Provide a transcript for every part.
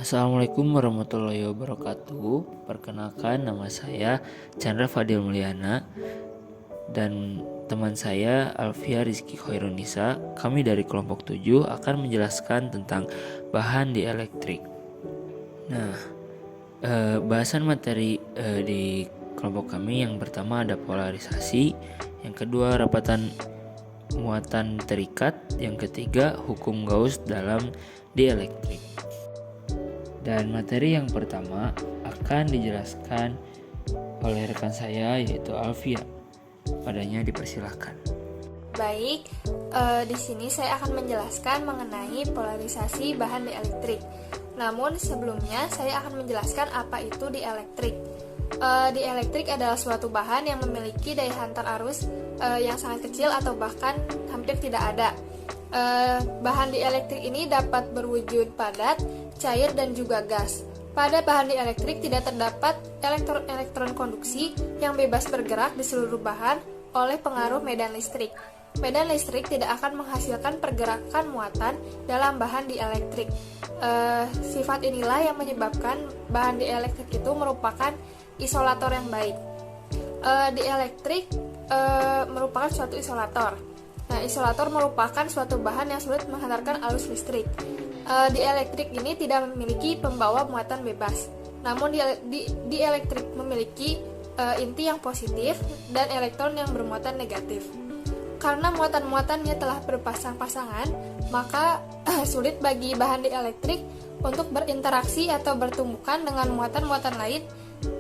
Assalamualaikum warahmatullahi wabarakatuh. Perkenalkan, nama saya Chandra Fadil Mulyana dan teman saya Alfia Rizky Khairunisa. Kami dari kelompok 7 akan menjelaskan tentang bahan dieelektrik. Nah, bahasan materi di kelompok kami yang pertama ada polarisasi, yang kedua rapatan muatan terikat, yang ketiga hukum Gauss dalam dieelektrik. Dan materi yang pertama akan dijelaskan oleh rekan saya yaitu Alfia. Padanya dipersilahkan. Baik, di sini saya akan menjelaskan mengenai polarisasi bahan dieelektrik. Namun sebelumnya saya akan menjelaskan apa itu dieelektrik. Dieelektrik adalah suatu bahan yang memiliki daya hantar arus yang sangat kecil atau bahkan hampir tidak ada. Bahan dieelektrik ini dapat berwujud padat, cair, dan juga gas. Pada bahan dieelektrik tidak terdapat elektron-elektron konduksi yang bebas bergerak di seluruh bahan oleh pengaruh medan listrik. Medan listrik tidak akan menghasilkan pergerakan muatan dalam bahan dieelektrik. Sifat inilah yang menyebabkan bahan dieelektrik itu merupakan isolator yang baik. Dieelektrik merupakan suatu isolator. Nah, isolator merupakan suatu bahan yang sulit menghantarkan arus listrik. Dieelektrik ini tidak memiliki pembawa muatan bebas. Namun dieelektrik memiliki inti yang positif dan elektron yang bermuatan negatif. Karena muatan-muatannya telah berpasang-pasangan, maka sulit bagi bahan dieelektrik untuk berinteraksi atau bertumbukan dengan muatan-muatan lain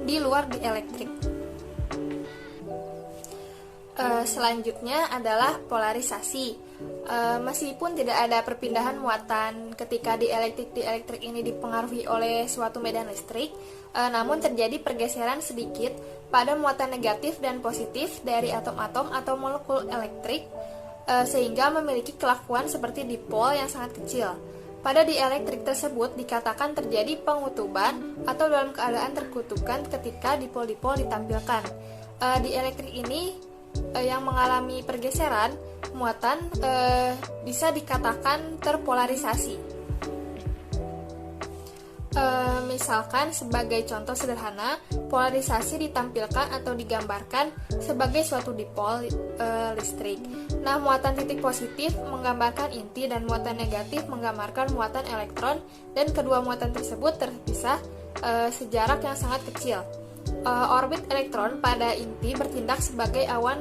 di luar dieelektrik. Selanjutnya adalah polarisasi. Meskipun tidak ada perpindahan muatan ketika dieelektrik ini dipengaruhi oleh suatu medan listrik, namun terjadi pergeseran sedikit pada muatan negatif dan positif dari atom-atom atau molekul elektrik, sehingga memiliki kelakuan seperti dipol yang sangat kecil. Pada dieelektrik tersebut dikatakan terjadi pengutuban atau dalam keadaan terkutubkan ketika dipol-dipol ditampilkan. Dieelektrik ini yang mengalami pergeseran muatan bisa dikatakan terpolarisasi. Misalkan sebagai contoh sederhana, polarisasi ditampilkan atau digambarkan sebagai suatu dipol listrik. Nah, muatan titik positif menggambarkan inti dan muatan negatif menggambarkan muatan elektron, dan kedua muatan tersebut terpisah sejarak yang sangat kecil. Orbit elektron pada inti bertindak sebagai awan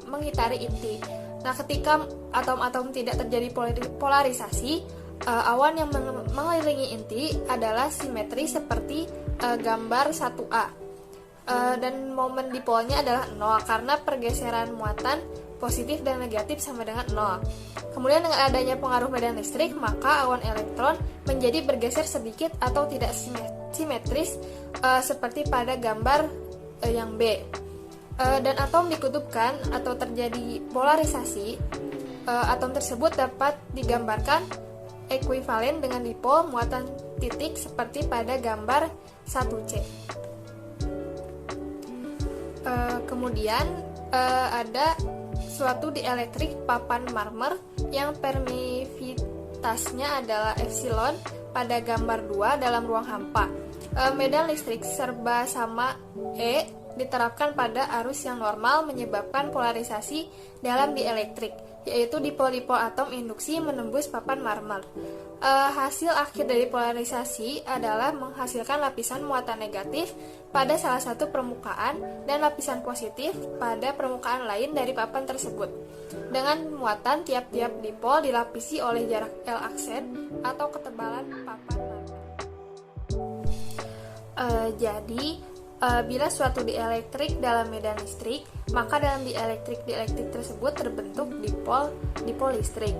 mengitari inti. Nah, ketika atom-atom tidak terjadi polarisasi, awan yang mengelilingi inti adalah simetri seperti gambar 1A. Dan momen dipolnya adalah 0 karena pergeseran muatan positif dan negatif sama dengan 0. Kemudian dengan adanya pengaruh medan listrik, maka awan elektron menjadi bergeser sedikit atau tidak simetris seperti pada gambar yang B. Dan atom dikutubkan atau terjadi polarisasi, atom tersebut dapat digambarkan ekuivalen dengan dipol muatan titik seperti pada gambar 1C. Kemudian ada suatu dieelektrik papan marmer yang permitivitasnya adalah epsilon pada gambar 2 dalam ruang hampa. Medan listrik serba sama E diterapkan pada arus yang normal menyebabkan polarisasi dalam dieelektrik, yaitu dipol-dipol atom induksi menembus papan marmer. Hasil akhir dari polarisasi adalah menghasilkan lapisan muatan negatif pada salah satu permukaan dan lapisan positif pada permukaan lain dari papan tersebut, dengan muatan tiap-tiap dipol dilapisi oleh jarak L aksen atau ketebalan papan marmer. Bila suatu dieelektrik dalam medan listrik, maka dalam dieelektrik tersebut terbentuk dipol listrik.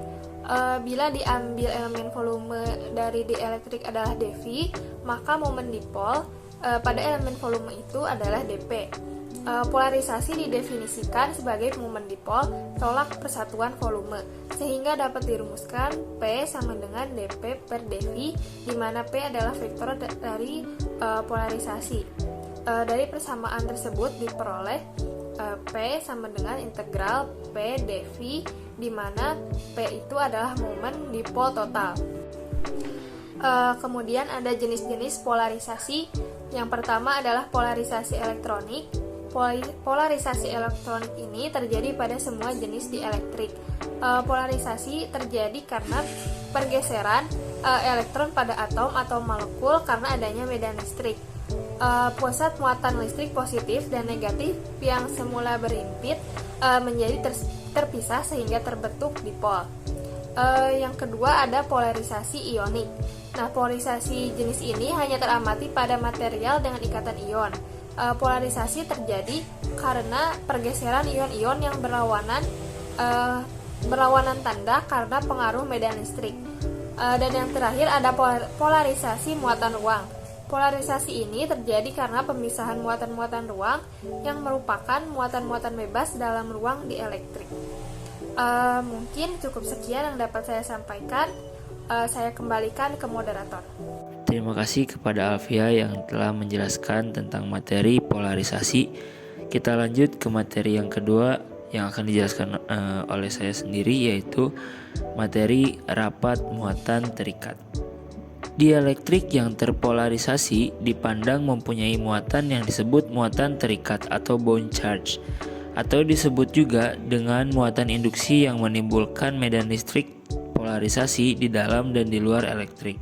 Bila diambil elemen volume dari dieelektrik adalah dV, maka momen dipol pada elemen volume itu adalah dP. Polarisasi didefinisikan sebagai momen dipol tolak persatuan volume, sehingga dapat dirumuskan P sama dengan dP per dV, di mana P adalah vektor dari polarisasi. Dari persamaan tersebut diperoleh P sama dengan integral P dV, di mana P itu adalah momen dipol total. Kemudian ada jenis-jenis polarisasi. Yang pertama adalah polarisasi elektronik. Polarisasi elektronik ini terjadi pada semua jenis dielektrik. Polarisasi terjadi karena pergeseran elektron pada atom atau molekul karena adanya medan listrik. Pusat muatan listrik positif dan negatif yang semula berimpit menjadi terpisah sehingga terbentuk dipol. Yang kedua ada polarisasi ionik. Nah, polarisasi jenis ini hanya teramati pada material dengan ikatan ion. Polarisasi terjadi karena pergeseran ion-ion yang berlawanan tanda karena pengaruh medan listrik. Dan yang terakhir ada polarisasi muatan ruang. Polarisasi ini terjadi karena pemisahan muatan-muatan ruang yang merupakan muatan-muatan bebas dalam ruang dielektrik. Mungkin cukup sekian yang dapat saya sampaikan. Saya kembalikan ke moderator. Terima kasih kepada Alfia yang telah menjelaskan tentang materi polarisasi. Kita lanjut ke materi yang kedua yang akan dijelaskan oleh saya sendiri, yaitu materi rapat muatan terikat. Dielektrik yang terpolarisasi dipandang mempunyai muatan yang disebut muatan terikat atau bound charge, atau disebut juga dengan muatan induksi yang menimbulkan medan listrik polarisasi di dalam dan di luar elektrik.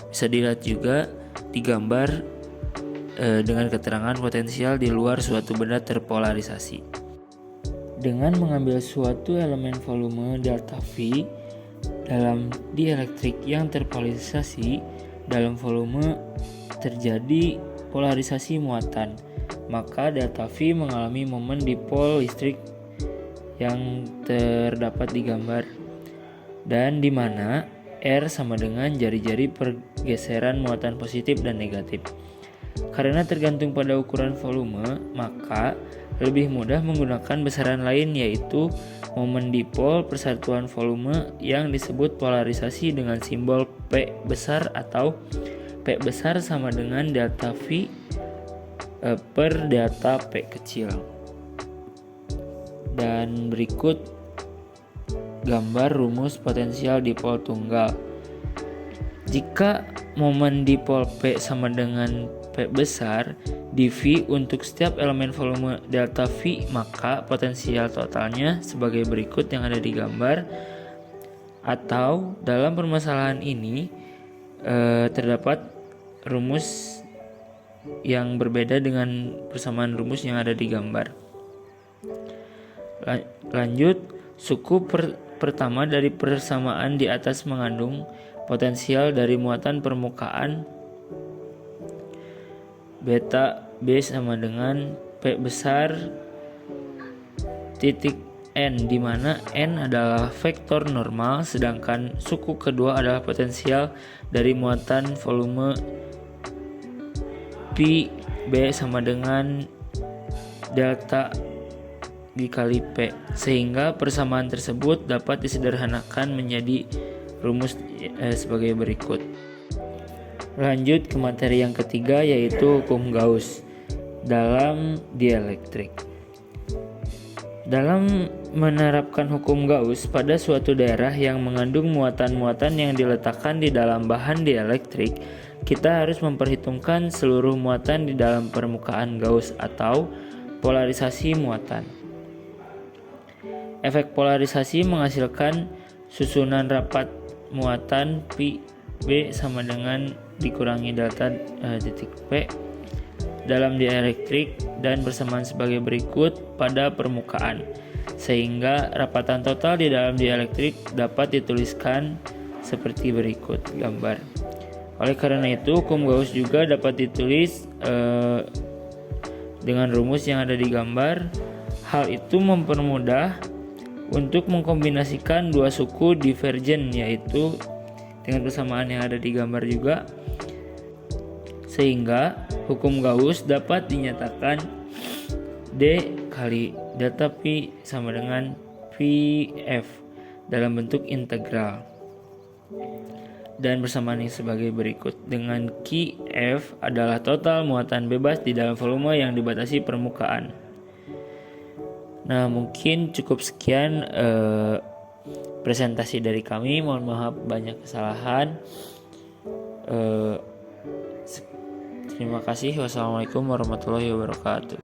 Bisa dilihat juga di gambar dengan keterangan potensial di luar suatu benda terpolarisasi. Dengan mengambil suatu elemen volume delta V dalam dielektrik yang terpolarisasi, dalam volume terjadi polarisasi muatan, maka delta V mengalami momen dipol listrik yang terdapat di gambar, dan di mana R sama dengan jari-jari pergeseran muatan positif dan negatif. Karena tergantung pada ukuran volume, maka lebih mudah menggunakan besaran lain, yaitu momen dipol persatuan volume yang disebut polarisasi dengan simbol P besar, atau P besar sama dengan delta V per delta P kecil. Dan berikut gambar rumus potensial dipol tunggal. Jika momen dipol P sama dengan P besar di V untuk setiap elemen volume delta V, maka potensial totalnya sebagai berikut yang ada di gambar. Atau dalam permasalahan ini terdapat rumus yang berbeda dengan persamaan rumus yang ada di gambar. Lanjut, suku pertama dari persamaan di atas mengandung potensial dari muatan permukaan beta B sama dengan P besar titik N, di mana N adalah vektor normal, sedangkan suku kedua adalah potensial dari muatan volume P B sama dengan delta dikali P, sehingga persamaan tersebut dapat disederhanakan menjadi rumus sebagai berikut. Lanjut ke materi yang ketiga, yaitu hukum Gauss dalam dielektrik. Dalam menerapkan hukum Gauss pada suatu daerah yang mengandung muatan-muatan yang diletakkan di dalam bahan dielektrik, kita harus memperhitungkan seluruh muatan di dalam permukaan Gauss atau polarisasi muatan. Efek polarisasi menghasilkan susunan rapat muatan Pi B sama dengan dikurangi delta titik P dalam dielektrik dan bersamaan sebagai berikut pada permukaan, sehingga rapatan total di dalam dielektrik dapat dituliskan seperti berikut gambar. Oleh karena itu, hukum Gauss juga dapat ditulis dengan rumus yang ada di gambar. Hal itu mempermudah untuk mengkombinasikan dua suku divergen, yaitu dengan persamaan yang ada di gambar juga, sehingga hukum Gauss dapat dinyatakan D kali delta P sama dengan Pf dalam bentuk integral. Dan persamaan yang sebagai berikut, dengan Qf adalah total muatan bebas di dalam volume yang dibatasi permukaan. Nah, mungkin cukup sekian presentasi dari kami. Mohon maaf banyak kesalahan. Terima kasih. Wassalamualaikum warahmatullahi wabarakatuh.